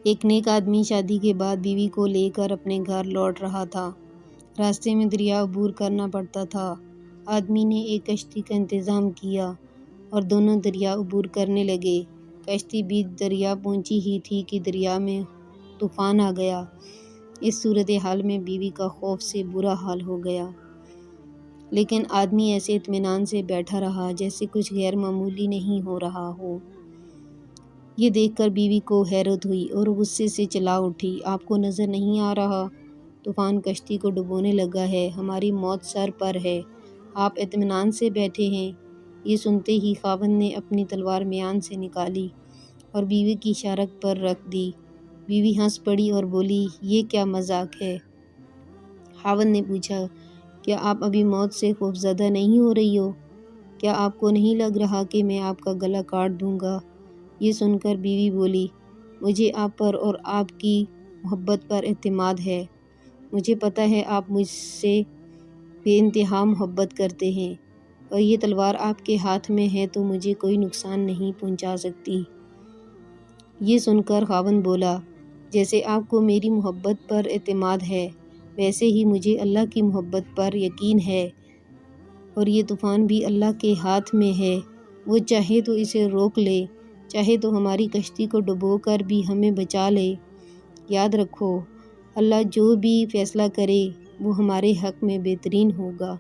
ایک نیک آدمی شادی کے بعد بیوی کو لے کر اپنے گھر لوٹ رہا تھا۔ راستے میں دریا عبور کرنا پڑتا تھا۔ آدمی نے ایک کشتی کا انتظام کیا اور دونوں دریا عبور کرنے لگے۔ کشتی بیچ دریا پہنچی ہی تھی کہ دریا میں طوفان آ گیا۔ اس صورتحال میں بیوی کا خوف سے برا حال ہو گیا، لیکن آدمی ایسے اطمینان سے بیٹھا رہا جیسے کچھ غیر معمولی نہیں ہو رہا ہو۔ یہ دیکھ کر بیوی کو حیرت ہوئی اور غصے سے چلا اٹھی۔ آپ کو نظر نہیں آ رہا؟ طوفان کشتی کو ڈبونے لگا ہے، ہماری موت سر پر ہے، آپ اطمینان سے بیٹھے ہیں۔ یہ سنتے ہی خاوند نے اپنی تلوار میان سے نکالی اور بیوی کی شارک پر رکھ دی۔ بیوی ہنس پڑی اور بولی، یہ کیا مذاق ہے؟ خاوند نے پوچھا، کیا آپ ابھی موت سے خوفزدہ نہیں ہو رہی ہو؟ کیا آپ کو نہیں لگ رہا کہ میں آپ کا گلا کاٹ دوں گا؟ یہ سن کر بیوی بولی، مجھے آپ پر اور آپ کی محبت پر اعتماد ہے۔ مجھے پتہ ہے آپ مجھ سے بے انتہا محبت کرتے ہیں اور یہ تلوار آپ کے ہاتھ میں ہے تو مجھے کوئی نقصان نہیں پہنچا سکتی۔ یہ سن کر خاوند بولا، جیسے آپ کو میری محبت پر اعتماد ہے ویسے ہی مجھے اللہ کی محبت پر یقین ہے، اور یہ طوفان بھی اللہ کے ہاتھ میں ہے، وہ چاہے تو اسے روک لے، چاہے تو ہماری کشتی کو ڈبو کر بھی ہمیں بچا لے۔ یاد رکھو، اللہ جو بھی فیصلہ کرے وہ ہمارے حق میں بہترین ہوگا۔